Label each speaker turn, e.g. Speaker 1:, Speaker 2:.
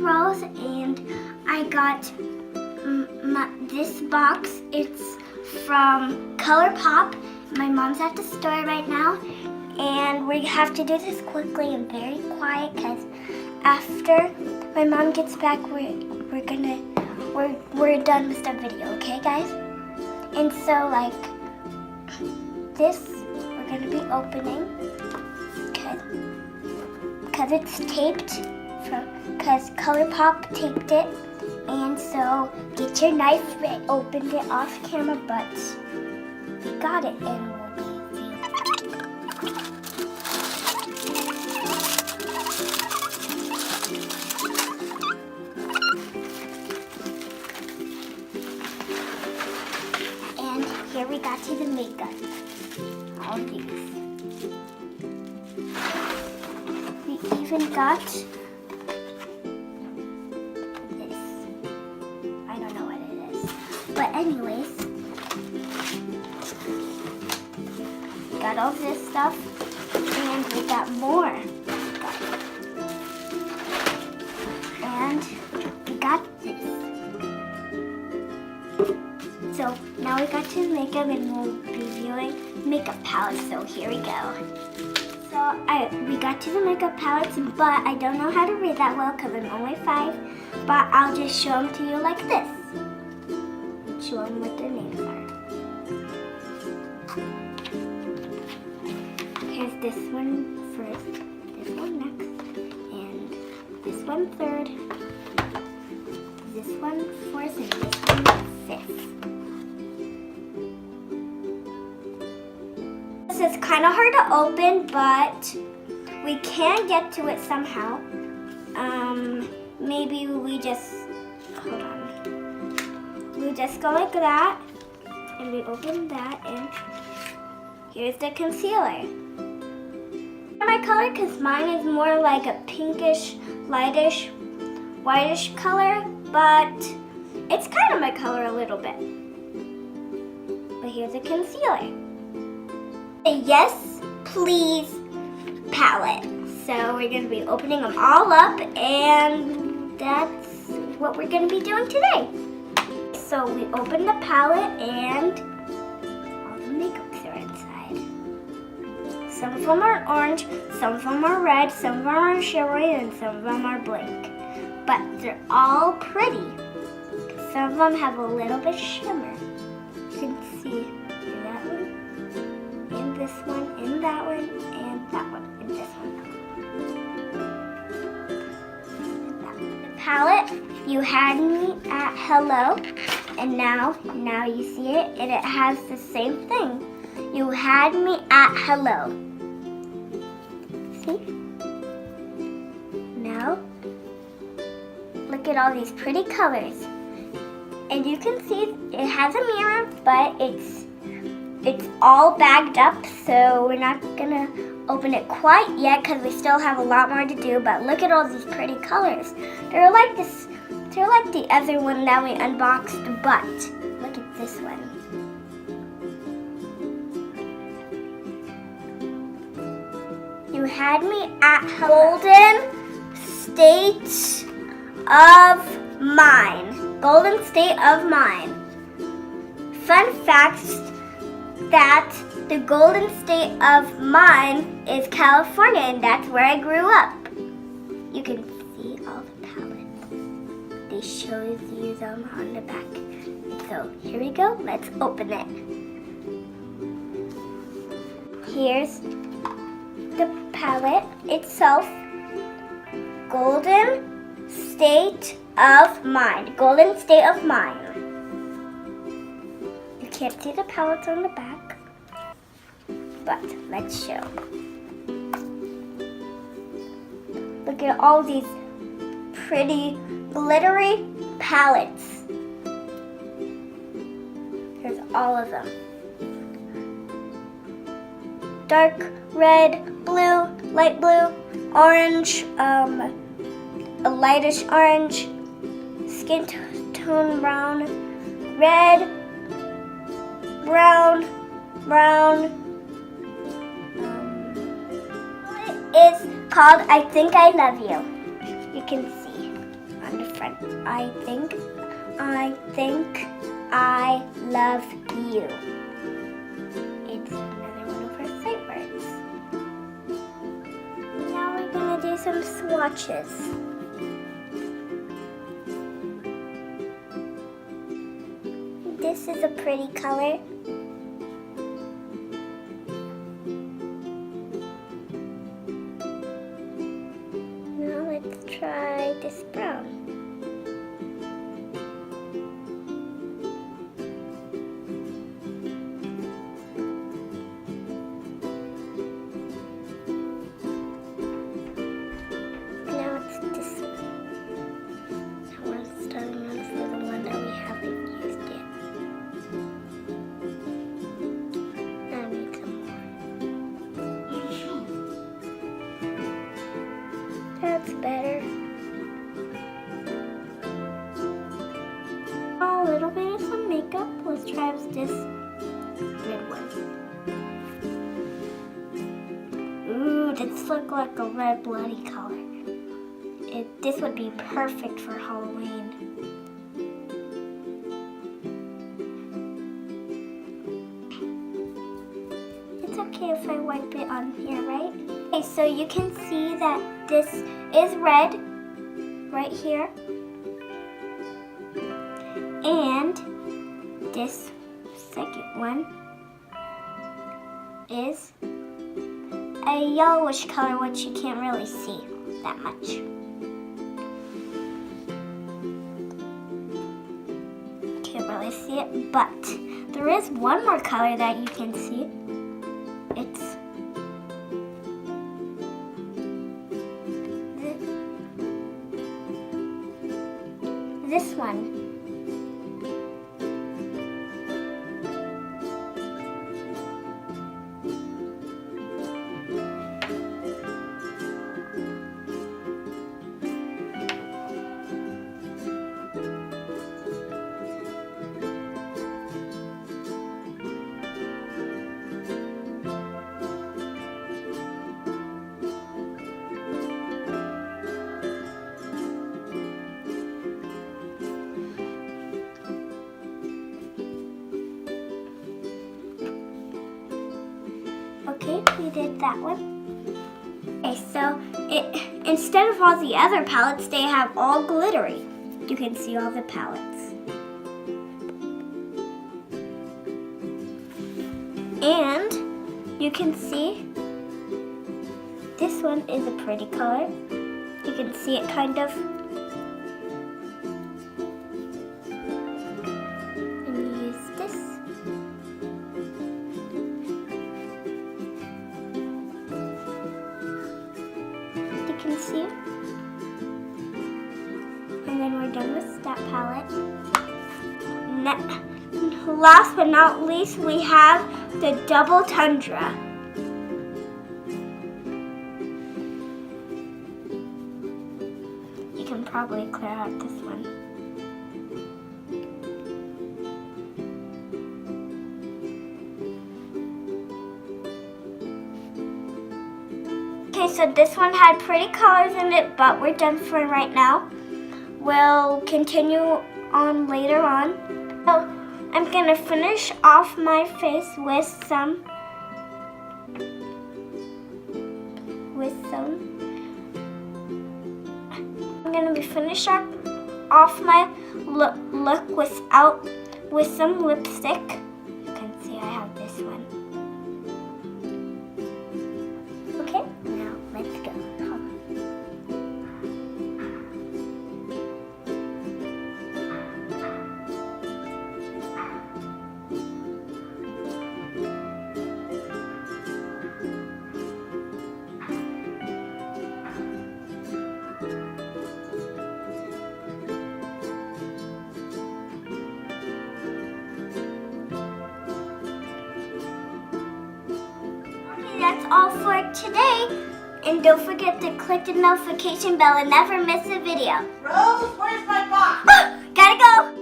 Speaker 1: rolls, and I got this box. It's from Colourpop. My mom's at the store right now, and we have to do this quickly and very quiet because after my mom gets back, we're done with the video, okay, guys? And so, like, this we're gonna be opening, okay? Because it's taped, because Colourpop taped it, and so get your knife. I opened it off camera, but we got it, and we'll be and here we got to the makeup. All these. We even got this. I don't know what it is. But anyways, we got all this stuff, and we got more. And we got this. So now we got to makeup, and we'll be viewing makeup palettes. So here we go. So we got to the makeup palettes, but I don't know how to read that well because I'm only 5. But I'll just show them to you like this. Show them what their names are. Here's this one first, this one next, and this one third, this one fourth, and this one fifth. This is kind of hard to open, but we can get to it somehow. Maybe we just, hold on. We just go like that, and we open that, and here's the concealer. My color, because mine is more like a pinkish, lightish, whitish color, but it's kind of my color a little bit. But here's a concealer. A Yes Please palette. So we're going to be opening them all up, and that's what we're going to be doing today. So we open the palette, and all the makeups are inside. Some of them are orange, some of them are red, some of them are shimmery, and some of them are blank. But they're all pretty. Some of them have a little bit of shimmer. You can see that one, and this one, and that one, and that one, and this one. Palette, you had me at hello, and now you see it, and it has the same thing. You had me at hello. See? Now, look at all these pretty colors. And you can see it has a mirror, but it's all bagged up, so we're not gonna open it quite yet because we still have a lot more to do. But look at all these pretty colors. They're like this. They're like the other one that we unboxed, but look at this one. You had me at Golden State of Mind. Golden State of Mind. Fun facts that the Golden State of Mind is California, and that's where I grew up. You can see all the palettes. They show you them on the back. So here we go. Let's open it. Here's the palette itself. Golden State of Mind. Golden State of Mind. You can't see the palettes on the back, but let's show. Look at all these pretty glittery palettes. Here's all of them. Dark red, blue, light blue, orange, a lightish orange, skin tone brown, red, brown. It is called I Think I Love You. You can see I think I love you. It's another one of her sight words. Now we're gonna do some swatches. This is a pretty color. Now let's try this brown. Now it's this one. Now we're starting on for the one that we haven't used yet. Now I need some more. That's better. A little bit of some makeup. Let's try this red one. Ooh, this looks like a red bloody color. This would be perfect for Halloween. It's okay if I wipe it on here, right? Okay, so you can see that this is red right here. And this second one is a yellowish color, which you can't really see that much. Can't really see it, but there is one more color that you can see. It's this one. Okay, we did that one. Okay, so instead of all the other palettes, they have all glittery. You can see all the palettes. And you can see this one is a pretty color. You can see it kind of. And you use this. Can see, and then we're done with that palette. Last but not least, we have the double tundra. You can probably clear out this one. Okay, so this one had pretty colors in it, but we're done for right now. We'll continue on later on. So I'm gonna finish off my face with some I'm gonna be finishing off my look with some lipstick. You can see I have this one. Okay, now let's go. That's all for today. And don't forget to click the notification bell and never miss a video.
Speaker 2: Rose, where's my box?
Speaker 1: Gotta go!